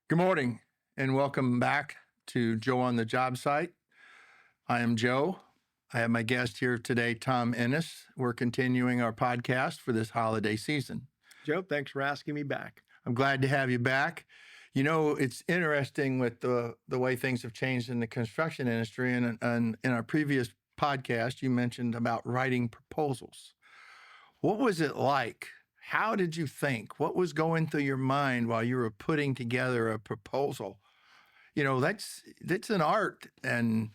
Good morning and welcome back to Joe on the Job Site. I am Joe. I have my guest here today, Tom Ennis. We're continuing our podcast for this holiday season. Joe, thanks for asking me back. I'm glad to have you back. You know, it's interesting with the way things have changed in the construction industry. And in our previous podcast, you mentioned about writing proposals. What was it like? How did you think? What was going through your mind while you were putting together a proposal? You know, that's an art. And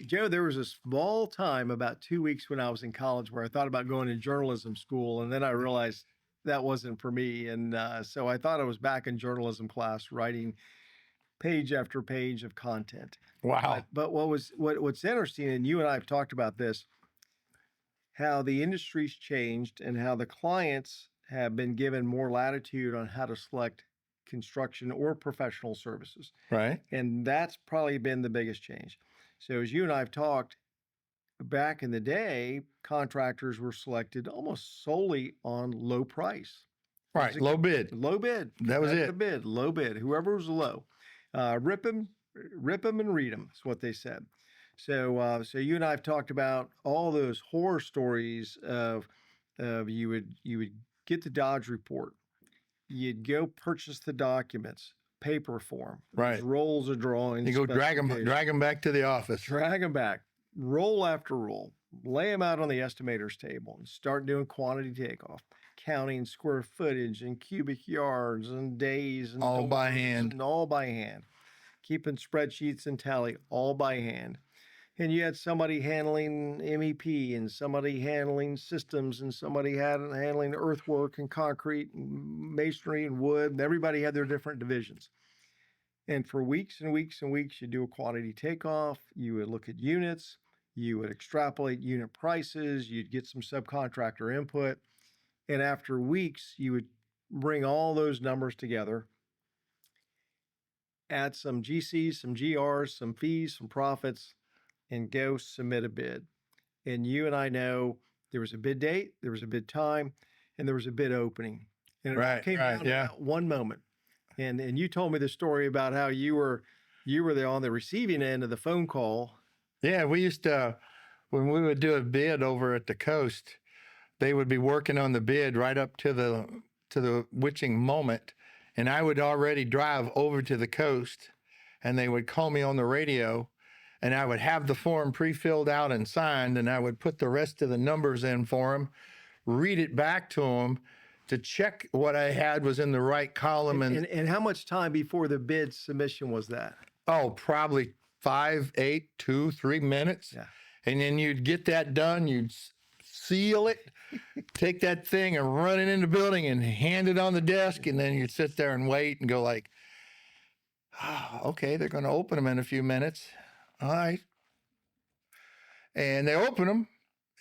Joe, there was a small time about 2 weeks when I was in college where I thought about going to journalism school, and then I realized that wasn't for me. And so I thought I was back in journalism class writing page after page of content. wow. But what's interesting, and you and I have talked about this, how the industry's changed and how the clients have been given more latitude on how to select construction or professional services. Right. And that's probably been the biggest change. So as you and I have talked, back in the day, contractors were selected almost solely on low price. Right. Low bid. Low bid. That was it. The bid, low bid. Whoever was low. Rip them and read them is what they said. So you and I have talked about all those horror stories of you would get the Dodge report, you'd go purchase the documents, paper form, Right. rolls of drawings. You go drag them back to the office. Drag them back, roll after roll, lay them out on the estimator's table, and start doing quantity takeoff, counting square footage and cubic yards and days and All by hand. and all by hand, keeping spreadsheets and tally all by hand. And you had somebody handling MEP and somebody handling systems and somebody handling earthwork and concrete and masonry and wood. And everybody had their different divisions. And for weeks and weeks and weeks, you do a quantity takeoff. You would look at units. You would extrapolate unit prices. You'd get some subcontractor input. And after weeks, you would bring all those numbers together, add some GCs, some GRs, some fees, some profits, and go submit a bid. And you and I know there was a bid date, there was a bid time, and there was a bid opening. And it all came down to that one moment. And you told me the story about how you were there on the receiving end of the phone call. Yeah, we used to, when we would do a bid over at the coast, they would be working on the bid right up to the witching moment. And I would already drive over to the coast and they would call me on the radio and I would have the form pre-filled out and signed, and I would put the rest of the numbers in for them, read it back to them to check what I had was in the right column. And how much time before the bid submission was that? Oh, probably 5, 8, 2, 3 minutes. Yeah. And then you'd get that done, you'd seal it, take that thing and run it in the building and hand it on the desk, and then you'd sit there and wait and go like, oh, okay, they're going to open them in a few minutes. All right. And they open them,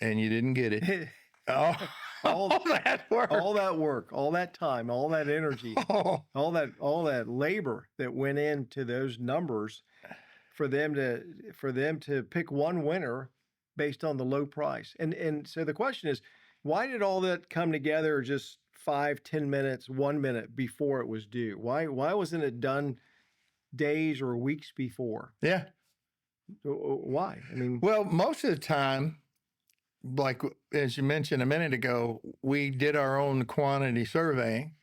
and you didn't get it. Oh, all that work. All that work, all that time, all that energy, all that labor that went into those numbers for them to pick one winner based on the low price. And so the question is, why did all that come together just 5, 10 minutes, 1 minute before it was due? Why wasn't it done days or weeks before? Yeah. Why? I mean, well, most of the time, like as you mentioned a minute ago, we did our own quantity surveying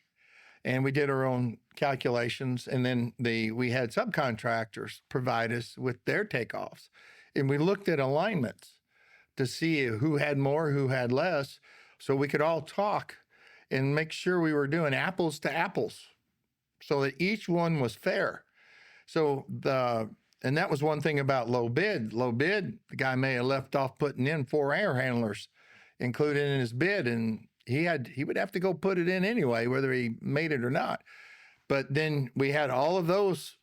and we did our own calculations. And then we had subcontractors provide us with their takeoffs. And we looked at alignments to see who had more, who had less, so we could all talk and make sure we were doing apples to apples so that each one was fair. So and that was one thing about low bid. Low bid, the guy may have left off putting in 4 air handlers included in his bid, and he would have to go put it in anyway, whether he made it or not. But then we had all of those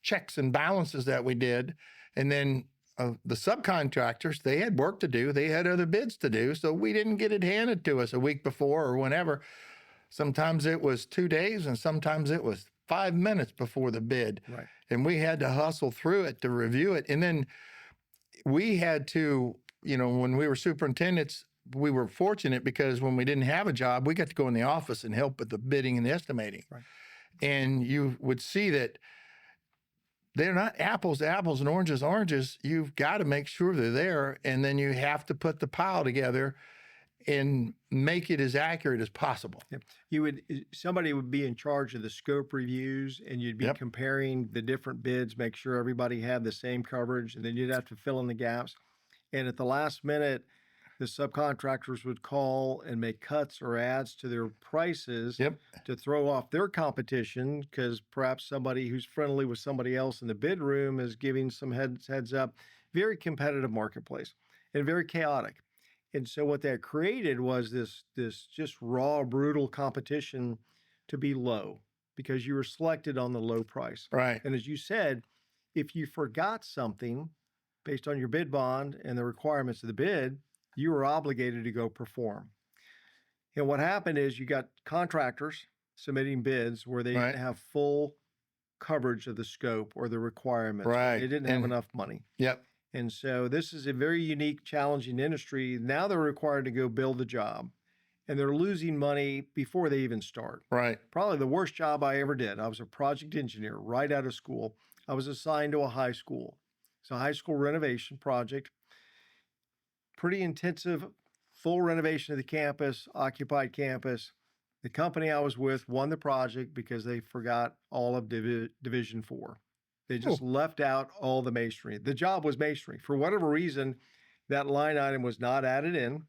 checks and balances that we did, and then the subcontractors, they had work to do. They had other bids to do, so we didn't get it handed to us a week before or whenever. Sometimes it was 2 days, and sometimes it was 5 minutes before the bid. right. And we had to hustle through it to review it. And then we had to, when we were superintendents, we were fortunate because when we didn't have a job, we got to go in the office and help with the bidding and the estimating. Right. and you would see that they're not apples to apples and oranges to oranges. You've got to make sure they're there, and then you have to put the pile together and make it as accurate as possible. Yep. Somebody would be in charge of the scope reviews, and you'd be Yep. comparing the different bids, make sure everybody had the same coverage, and then you'd have to fill in the gaps. And at the last minute, the subcontractors would call and make cuts or adds to their prices Yep. to throw off their competition, because perhaps somebody who's friendly with somebody else in the bid room is giving some heads up. Very competitive marketplace and very chaotic. And so what that created was this just raw, brutal competition to be low, because you were selected on the low price. Right. And as you said, if you forgot something based on your bid bond and the requirements of the bid, you were obligated to go perform. And what happened is you got contractors submitting bids where they Right. didn't have full coverage of the scope or the requirements. Right. They didn't have And- enough money. Yep. And so this is a very unique, challenging industry. Now they're required to go build the job, and they're losing money before they even start. Right. Probably the worst job I ever did. I was a project engineer right out of school. I was assigned to a high school. It's a high school renovation project. Pretty intensive, full renovation of the campus, occupied campus. The company I was with won the project because they forgot all of Division 4. They just left out all the masonry. The job was masonry. For whatever reason, that line item was not added in.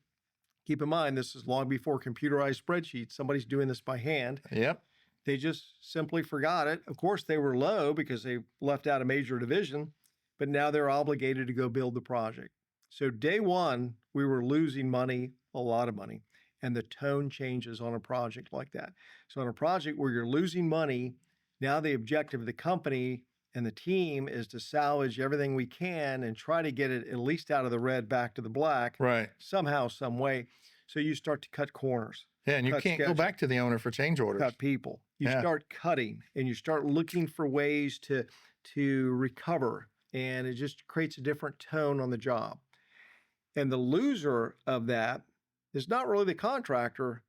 Keep in mind, this is long before computerized spreadsheets. Somebody's doing this by hand. Yep. They just simply forgot it. Of course, they were low because they left out a major division, but now they're obligated to go build the project. So day one, we were losing money, a lot of money, and the tone changes on a project like that. So on a project where you're losing money, now the objective of the company and the team is to salvage everything we can and try to get it at least out of the red back to the black Right. somehow, some way. So you start to cut corners, Yeah, and you cut can't go schedules, back to the owner for change orders. cut people. You Yeah. start cutting and you start looking for ways to recover, and it just creates a different tone on the job. And the loser of that is not really the contractor,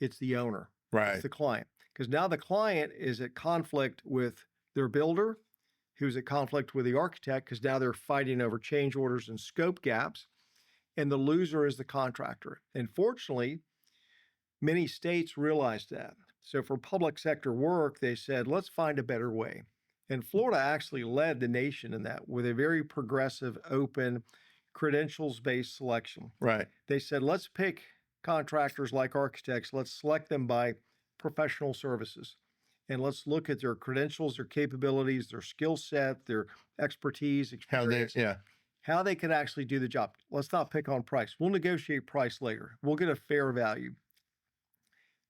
it's the owner. Right. It's the client. Because now the client is at conflict with their builder, who's at conflict with the architect, because now they're fighting over change orders and scope gaps. And the loser is the contractor. And fortunately, many states realized that. So for public sector work, they said, let's find a better way. And Florida actually led the nation in that with a very progressive, open, credentials-based selection. Right. They said, let's pick contractors like architects. Let's select them by professional services. And let's look at their credentials, their capabilities, their skill set, their expertise, How they, experience, yeah. how they could actually do the job. Let's not pick on price. We'll negotiate price later. We'll get a fair value.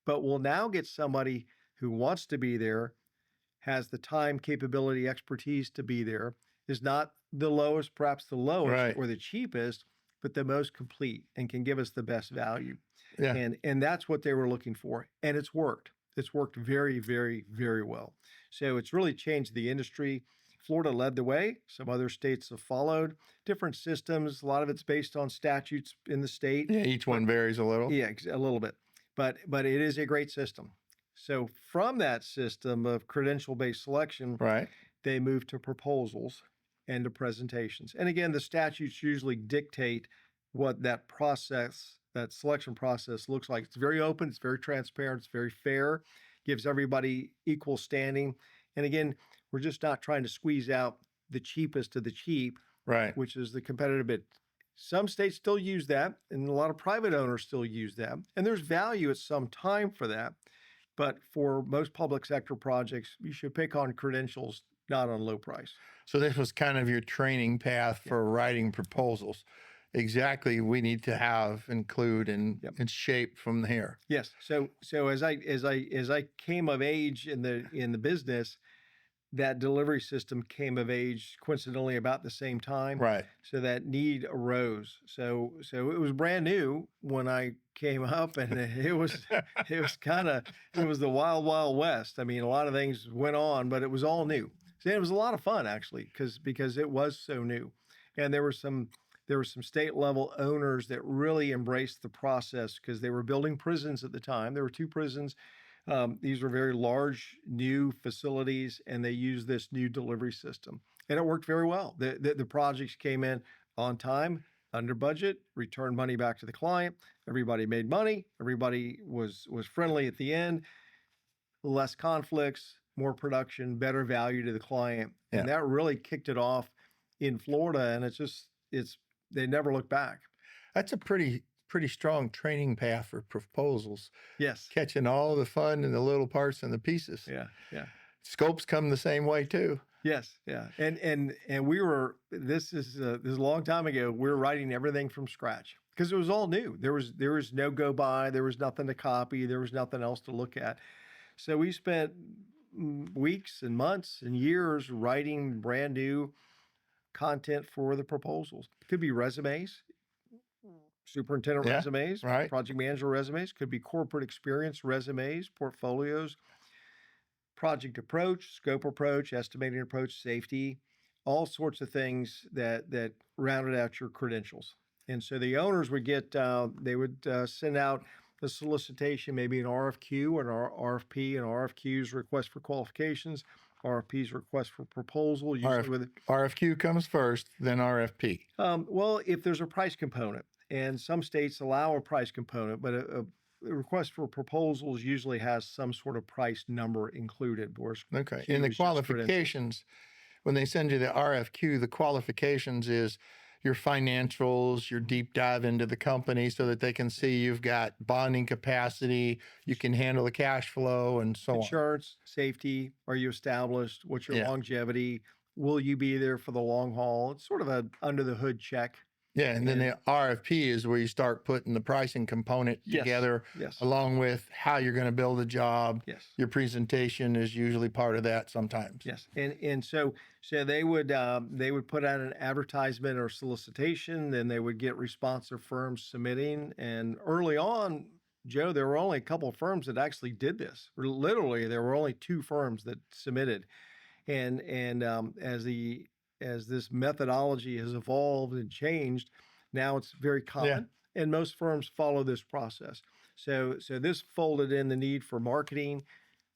But we'll now get somebody who wants to be there, has the time, capability, expertise to be there, is not the lowest, perhaps the lowest Right. or the cheapest, but the most complete and can give us the best value. Yeah. And that's what they were looking for. And it's worked. It's worked very, very, very well. So it's really changed the industry. Florida led the way. Some other states have followed. Different systems. A lot of it's based on statutes in the state. Yeah, each one varies a little. Yeah, a little bit. But it is a great system. So from that system of credential-based selection, Right. they moved to proposals and to presentations. And again, the statutes usually dictate what that process, that selection process looks like. It's very open, it's very transparent, it's very fair, gives everybody equal standing. And again, we're just not trying to squeeze out the cheapest of the cheap, Right. which is the competitive bid. Some states still use that, and a lot of private owners still use that. And there's value at some time for that. But for most public sector projects, you should pick on credentials, not on low price. So this was kind of your training path for writing proposals. Exactly, we need to have, include, and shape from here. Yes. So as I came of age in the business, that delivery system came of age coincidentally about the same time. Right. So that need arose. So it was brand new when I came up, and it was the wild, wild west. I mean, a lot of things went on, but it was all new. So it was a lot of fun actually, because it was so new, and there were some state level owners that really embraced the process because they were building prisons at the time. There were 2 prisons These were very large new facilities, and they used this new delivery system, and it worked very well. The projects came in on time, under budget, returned money back to the client. Everybody made money. Everybody was friendly at the end. Less conflicts, more production, better value to the client, Yeah. and that really kicked it off in Florida. And it's they never look back. That's a pretty strong training path for proposals, Yes. catching all the fun and the little parts and the pieces. Yeah. Yeah. Scopes come the same way too. Yes. Yeah. And we were this is a long time ago. We were writing everything from scratch because it was all new. There was no go by. There was nothing to copy. There was nothing else to look at. So we spent weeks and months and years writing brand new content for the proposals. It could be resumes, superintendent Yeah, resumes, right. project manager resumes, could be corporate experience resumes, portfolios, project approach, scope approach, estimating approach, safety, all sorts of things that rounded out your credentials. And so the owners would get, they would send out a solicitation, maybe an RFQ, an RFP, and RFQs, request for qualifications, RFPs, request for proposal, usually with RFQ comes first, then RFP. well, if there's a price component, and some states allow a price component, but a request for proposals usually has some sort of price number included. Whereas Okay. Q In the is just credentials. qualifications, when they send you the RFQ, the qualifications is your financials, your deep dive into the company so that they can see you've got bonding capacity, you can handle the cash flow and so on. Insurance, safety, are you established? What's your Yeah. longevity? Will you be there for the long haul? It's sort of a under the hood check. Yeah, and then the RFP is where you start putting the pricing component Yes. together Yes. along with how you're going to build a job. Yes. Your presentation is usually part of that sometimes. Yes, and so they would put out an advertisement or solicitation, then they would get responsive firms submitting. And early on, Joe, there were only a couple of firms that actually did this. Literally, there were only 2 firms that submitted. And as this methodology has evolved and changed, now it's very common, and most firms follow this process. So this folded in the need for marketing,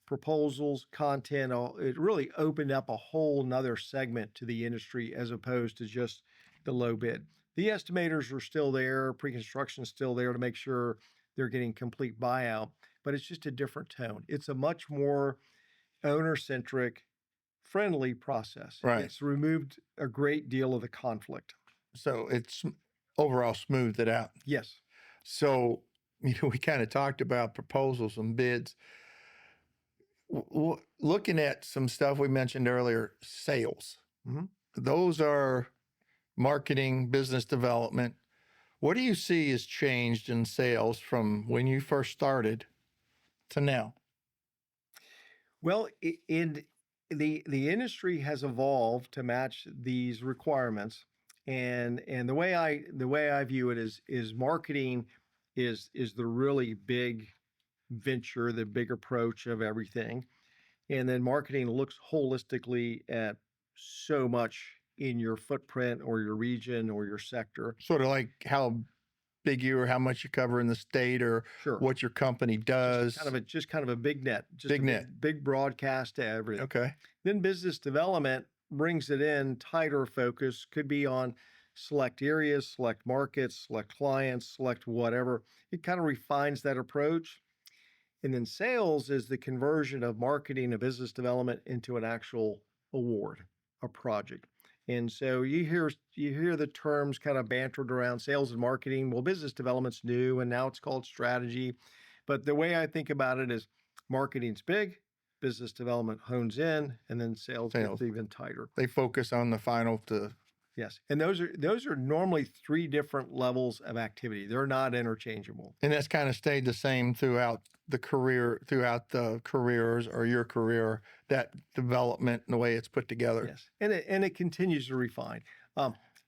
proposals, content. It really opened up a whole nother segment to the industry as opposed to just the low bid. The estimators are still there, pre-construction is still there to make sure they're getting complete buyout, but it's just a different tone. It's a much more owner-centric, friendly process. Right. It's removed a great deal of the conflict. So it's overall smoothed it out. Yes. So, we kind of talked about proposals and bids. Looking at some stuff we mentioned earlier, sales. Mhm. Those are marketing, business development. What do you see has changed in sales from when you first started to now? Well, in the industry has evolved to match these requirements, and the way I view it is marketing is the really big venture, the big approach of everything, and then marketing looks holistically at so much in your footprint or your region or your sector. Sort of like how big you or how much you cover in the state or Sure. what your company does. Just kind of a big net, just Big a net. big broadcast to everything. Okay. Then business development brings it in tighter focus, could be on select areas, select markets, select clients, select whatever. It kind of refines that approach. And then sales is the conversion of marketing and business development into an actual award, a project. And so you hear the terms kind of bantered around sales and marketing. Well, business development's new and now it's called strategy. But the way I think about it is marketing's big, business development hones in, and then sales gets even tighter. They focus on the final to. Yes. And those are normally 3 different levels of activity. They're not interchangeable. And that's kind of stayed the same throughout the careers or your career, that development and the way it's put together. Yes. And it continues to refine.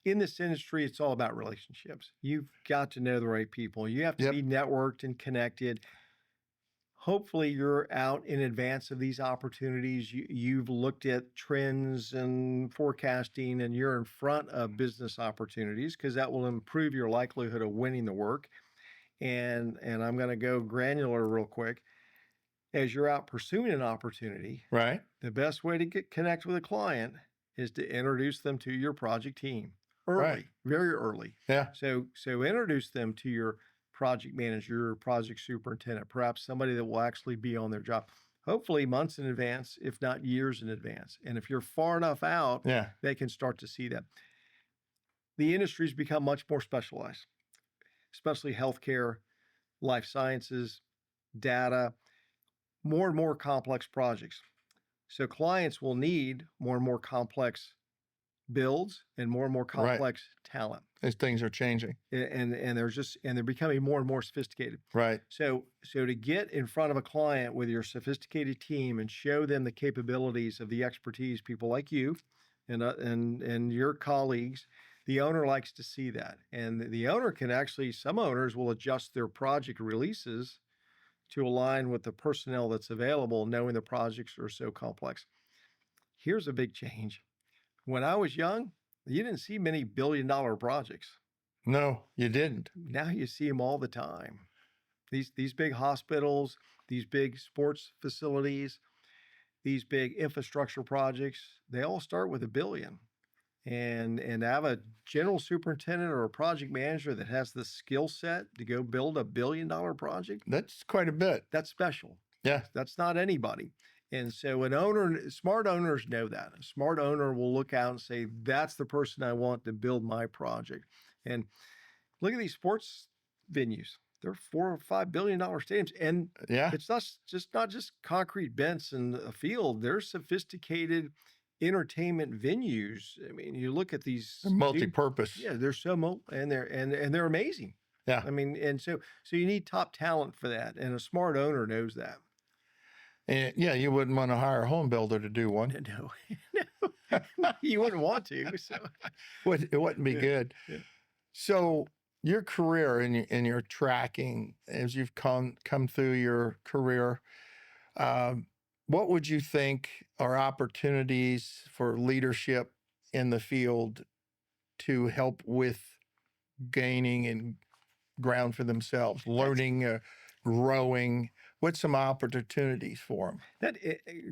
In this industry, it's all about relationships. You've got to know the right people. You have to be networked and connected. Hopefully you're out in advance of these opportunities. You've looked at trends and forecasting, and you're in front of business opportunities because that will improve your likelihood of winning the work. And I'm going to go granular real quick. as you're out pursuing an opportunity, Right. the best way to connect with a client is to introduce them to your project team early, Right. very early. Yeah. So introduce them to your project manager or project superintendent, perhaps somebody that will actually be on their job, hopefully months in advance, if not years in advance. And if you're far enough out, Yeah. they can start to see that. The industry's become much more specialized, especially healthcare, life sciences, data, more and more complex projects. So clients will need more and more complex builds and more Right. complex talent. As things are changing. And they're becoming more and more sophisticated. Right. So to get in front of a client with your sophisticated team and show them the capabilities of the expertise, people like you and your colleagues, the owner likes to see that. And the owner can actually, some owners will adjust their project releases to align with the personnel that's available, knowing the projects are so complex. Here's a big change. When I was young, you didn't see many billion-dollar projects. No, you didn't. Now you see them all the time. These big hospitals, these big sports facilities, these big infrastructure projects, they all start with $1 billion. And to have a general superintendent or a project manager that has the skill set to go build $1 billion project, That's quite a bit. that's special. Yeah. That's not anybody. And so smart owners know that. A smart owner will look out and say, that's the person I want to build my project. And look at these sports venues. They're $4 or $5 billion stadiums. And Yeah. it's not just concrete bench and a field. They're sophisticated entertainment venues. I mean, you look at these They're multi-purpose. Yeah, they're so and they're amazing. Yeah. I mean, and so you need top talent for that. And a smart owner knows that. And yeah, you wouldn't want to hire a home builder to do one. No, you wouldn't want to. So It wouldn't be good. Yeah. So your career and your tracking as you've come through your career, what would you think are opportunities for leadership in the field to help with gaining and ground for themselves, learning, growing? What's some opportunities for them?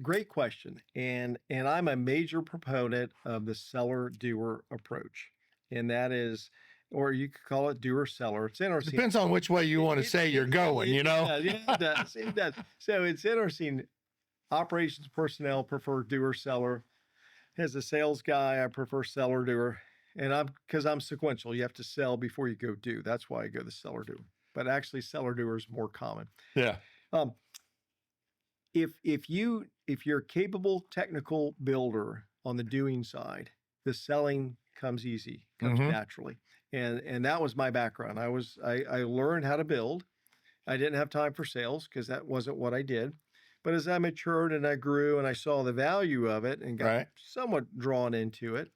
Great question. And I'm a major proponent of the seller doer approach. And that is, or you could call it doer seller. It's interesting. Depends on which way you want to say you're going, you know? Yeah, it does. It does. So it's interesting. Operations personnel prefer doer seller. As a sales guy, I prefer seller doer. And because I'm sequential, you have to sell before you go do. That's why I go the seller doer. But actually, seller doer is more common. Yeah. If you're a capable technical builder on the doing side, the selling comes easy, comes naturally. And that was my background. I learned how to build. I didn't have time for sales because that wasn't what I did. But as I matured and I grew and I saw the value of it and got somewhat drawn into it,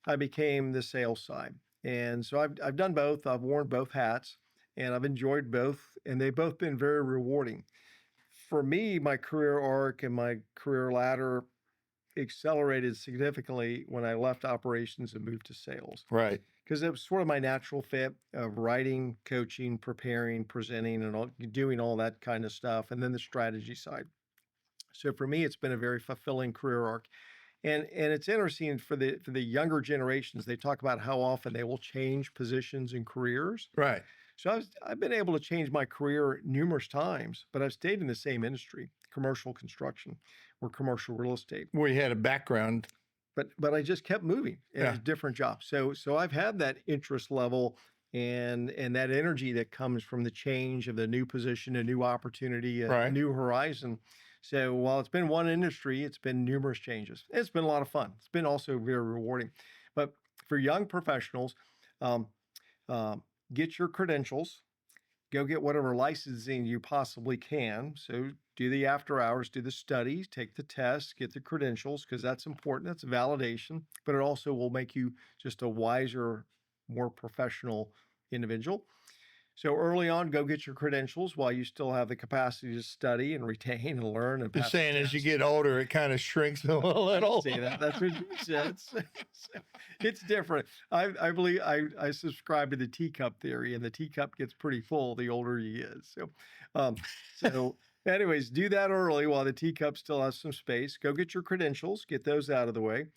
I became the sales side. And so I've done both. I've worn both hats and I've enjoyed both, and they've both been very rewarding. For me, my career arc and my career ladder accelerated significantly when I left operations and moved to sales. Right. Because it was sort of my natural fit of writing, coaching, preparing, presenting, and doing all that kind of stuff, and then the strategy side. So for me, it's been a very fulfilling career arc. And it's interesting for the younger generations, they talk about how often they will change positions and careers. Right. So I've been able to change my career numerous times, but I've stayed in the same industry, commercial construction or commercial real estate. Where you had a background. But I just kept moving in Yeah. a different job. So I've had that interest level and that energy that comes from the change of the new position, a new opportunity, a new horizon. So while it's been one industry, it's been numerous changes. It's been a lot of fun. It's been also very rewarding. But for young professionals, get your credentials, go get whatever licensing you possibly can. So do the after hours, do the studies, take the tests, get the credentials, because that's important. That's validation, but it also will make you just a wiser, more professional individual. So early on, go get your credentials while you still have the capacity to study and retain and learn. And You're saying as you get older, it kind of shrinks a little. See that? That's what you said. So it's different. I believe I subscribe to the teacup theory, and the teacup gets pretty full the older you get. So Anyways, do that early while the teacup still has some space. Go get your credentials, get those out of the way.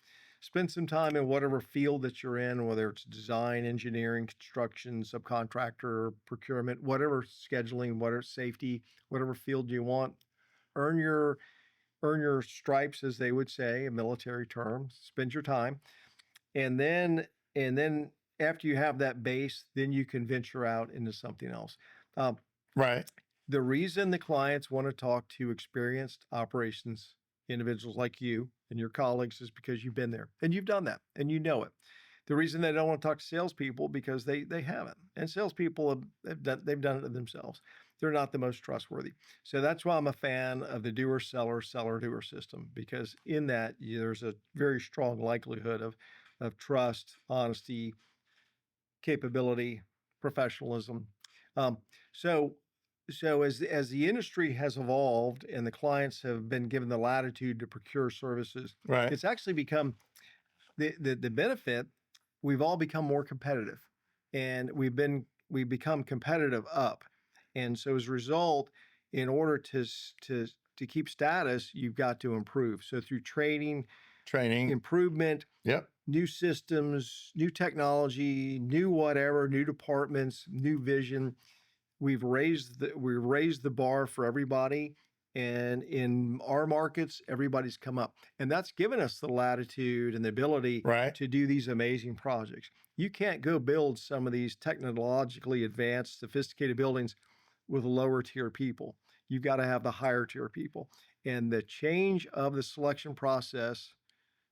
Spend some time in whatever field that you're in, whether it's design, engineering, construction, subcontractor, procurement, whatever scheduling, whatever safety, whatever field you want. Earn your stripes, as they would say, a military term. Spend your time. And then after you have that base, then you can venture out into something else. Um, Right. the reason the clients want to talk to experienced operations individuals like you and your colleagues is because you've been there and you've done that and you know it. The reason they don't want to talk to salespeople because they haven't, and salespeople they've done it themselves. They're not the most trustworthy. So that's why I'm a fan of the doer seller seller doer system, because in that there's a very strong likelihood of trust, honesty, capability, professionalism. Um, so so as the industry has evolved and the clients have been given the latitude to procure services, Right. it's actually become the benefit. We've all become more competitive, and we've become competitive up. And so as a result, in order to keep status, you've got to improve. So through training, Training. improvement, Yep. new systems, new technology, new whatever, new departments, new vision. We've raised the bar for everybody, and in our markets, everybody's come up, and that's given us the latitude and the ability Right. to do these amazing projects. You can't go build some of these technologically advanced, sophisticated buildings with lower tier people. You've got to have the higher tier people, and the change of the selection process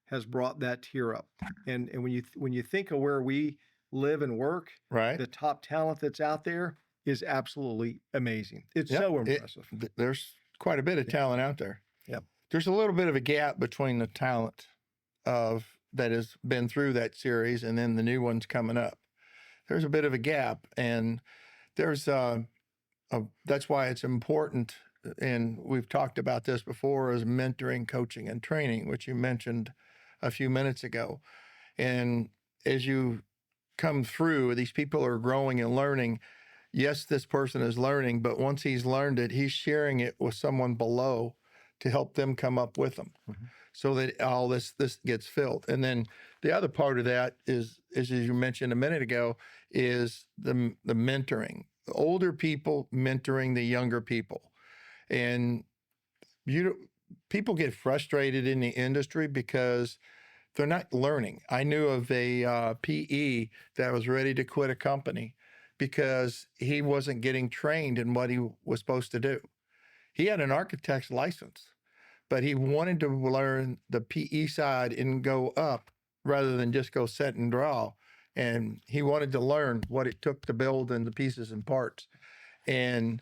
has brought that tier up. And when you think of where we live and work, Right. the top talent that's out there is absolutely amazing. It's Yep. so impressive. There's quite a bit of Yeah. talent out there. Yep. There's a little bit of a gap between the talent of that has been through that series and then the new ones coming up. There's a bit of a gap, and there's that's why it's important. And we've talked about this before, as mentoring, coaching, and training, which you mentioned a few minutes ago. And as you come through, these people are growing and learning. Yes, this person is learning, but once he's learned it, he's sharing it with someone below to help them come up with them, Mhm. so that all this gets filled. And then the other part of that is as you mentioned a minute ago, is the mentoring. The older people mentoring the younger people. And people get frustrated in the industry because they're not learning. I knew of a PE that was ready to quit a company because he wasn't getting trained in what he was supposed to do. He had an architect's license, but he wanted to learn the PE side and go up rather than just go set and draw. And he wanted to learn what it took to build and the pieces and parts. And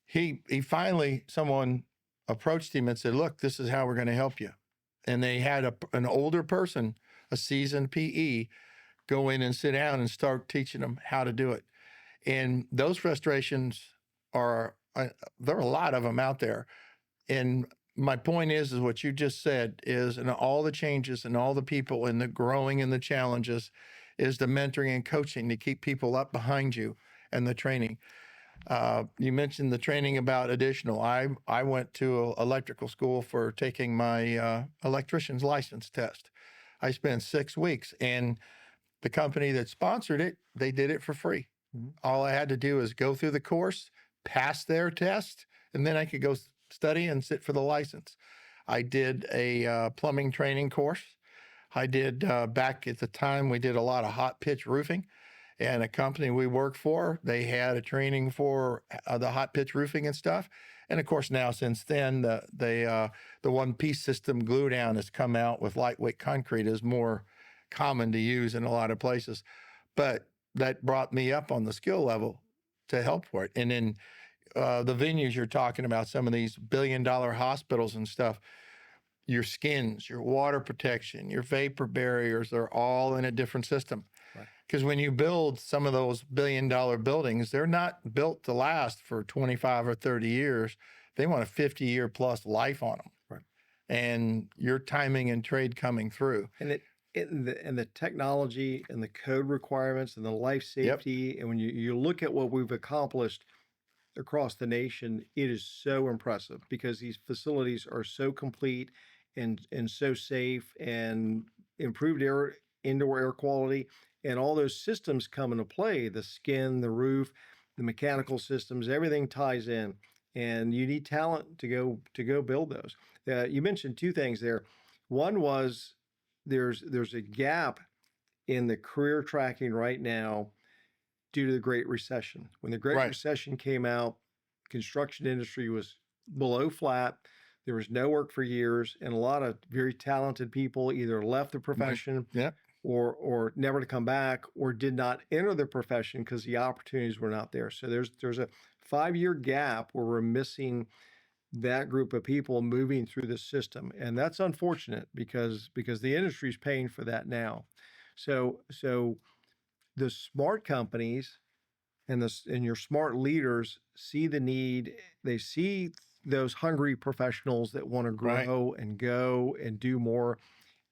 he finally, someone approached him and said, "Look, this is how we're going to help you." And they had an older person, a seasoned PE, go in and sit down and start teaching them how to do it. And those frustrations are, there are a lot of them out there. And my point is what you just said is, and all the changes and all the people and the growing and the challenges, is the mentoring and coaching to keep people up behind you, and the training. You mentioned the training about additional. I went to electrical school for taking my electrician's license test. I spent 6 weeks, and the company that sponsored it, they did it for free. Mhm. All I had to do is go through the course, pass their test, and then I could go study and sit for the license. I did a plumbing training course. I did, back at the time, we did a lot of hot pitch roofing, and a company we worked for, they had a training for the hot pitch roofing and stuff. And of course, now since then, the one piece system glue down has come out with lightweight concrete is more common to use in a lot of places. But that brought me up on the skill level to help for it. And then the venues you're talking about, some of these billion-dollar hospitals and stuff, your skins, your water protection, your vapor barriers, they're all in a different system. Right. Because when you build some of those billion-dollar buildings, they're not built to last for 25 or 30 years. They want a 50-year plus life on them. Right. And your timing and trade coming through. And the technology and the code requirements and the life Yep. safety, and when you look at what we've accomplished across the nation, it is so impressive because these facilities are so complete and so safe and improved indoor air quality, and all those systems come into play: the skin, the roof, the mechanical systems, everything ties in. And you need talent to go build those. You mentioned two things there. One was there's a gap in the career tracking right now due to the Great Recession. When the Great Right. Recession came out, construction industry was below flat. There was no work for years, and a lot of very talented people either left the profession Yeah. or never to come back, or did not enter the profession because the opportunities were not there. So there's a 5-year gap where we're missing that group of people moving through the system, and that's unfortunate because the industry is paying for that now. So the smart companies and your smart leaders see the need. They see those hungry professionals that want to Right. grow and go and do more,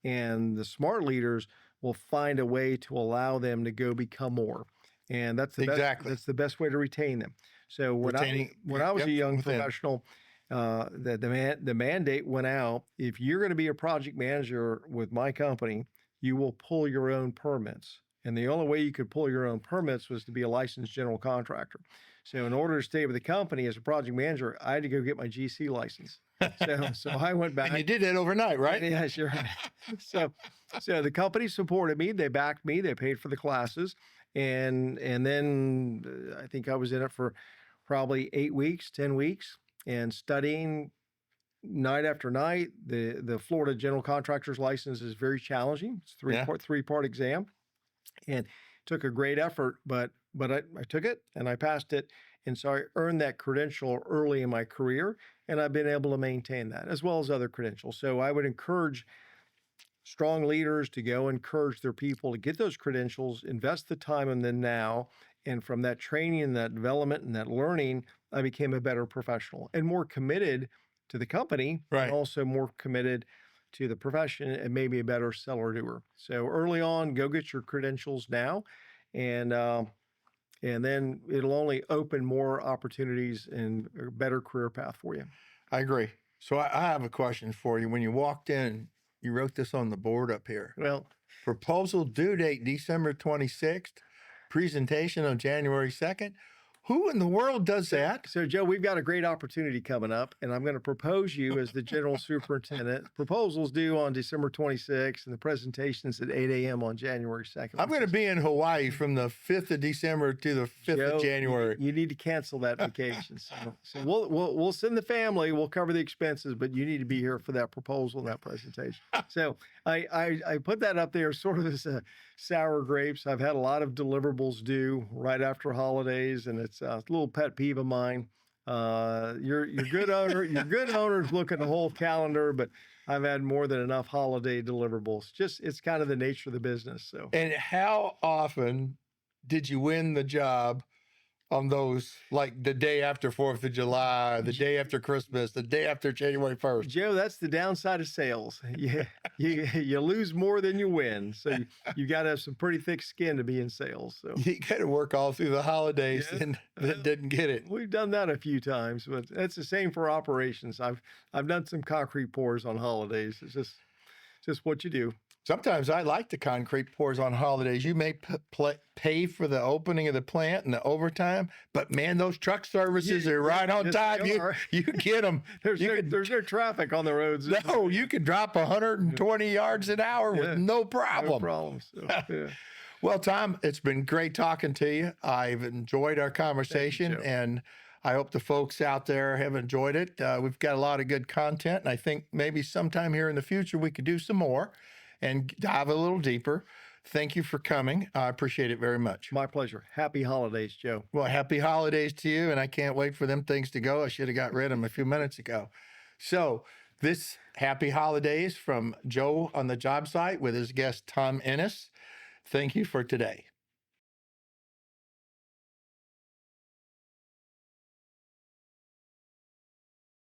and the smart leaders will find a way to allow them to go become more. And that's the Exactly. That's the best way to retain them. So when I was Yep, a young within. professional, the mandate went out: if you're going to be a project manager with my company, you will pull your own permits. And the only way you could pull your own permits was to be a licensed general contractor. So in order to stay with the company as a project manager, I had to go get my GC license. So I went back. And you did that overnight, right? Yeah, sure. So the company supported me. They backed me. They paid for the classes, and then I think I was in it for probably 8 weeks, 10 weeks, and studying night after night. The Florida general contractor's license is very challenging. It's Yeah. three-part exam, and took a great effort, but I took it and I passed it. And so I earned that credential early in my career, and I've been able to maintain that as well as other credentials. So I would encourage strong leaders to go encourage their people to get those credentials, invest the time in them now. And from that training and that development and that learning, I became a better professional and more committed to the company, Right. and also more committed to the profession and maybe a better seller doer. So early on, go get your credentials now, and then it'll only open more opportunities and a better career path for you. I agree. So I have a question for you. When you walked in, you wrote this on the board up here. Well, Proposal due date December 26th, presentation on January 2nd. Who in the world does that? so Joe, we've got a great opportunity coming up, and I'm going to propose you as the general superintendent. Proposals due on December 26th, and the presentation's at 8 a.m. on January 2nd. I'm going to be in Hawaii from the 5th of December to the 5th Joe, of January. You need to cancel that vacation. So we'll send the family. We'll cover the expenses, but you need to be here for that proposal and that presentation. So I put that up there sort of as a sour grapes. I've had a lot of deliverables due right after holidays, and it's a little pet peeve of mine. Your good owners look at the whole calendar, but I've had more than enough holiday deliverables. It's kind of the nature of the business. So. And how often did you win the job on those, like the day after 4th of July, the day after Christmas, the day after January 1st? Joe, that's the downside of sales. You lose more than you win. So you got to have some pretty thick skin to be in sales. So You got to work all through the holidays Yeah. and that didn't get it. we've done that a few times, but that's the same for operations. I've done some concrete pours on holidays. It's just what you do. Sometimes I like the concrete pours on holidays. You may pay for the opening of the plant and the overtime, but man, those truck services are right on Yes, time. they are. You get them. There's no traffic on the roads. No, you can drop 120 yards an hour Yeah. with no No problem. problems. So, yeah. Well, Tom, it's been great talking to you. I've enjoyed our conversation, Joe. and I hope the folks out there have enjoyed it. We've got a lot of good content, and I think maybe sometime here in the future we could do some more and dive a little deeper. Thank you for coming. I appreciate it very much. My pleasure. Happy holidays, Joe. Well, happy holidays to you, and I can't wait for them things to go. I should have got rid of them a few minutes ago. So this happy holidays from Joe on the job site with his guest, Tom Ennis. Thank you for today.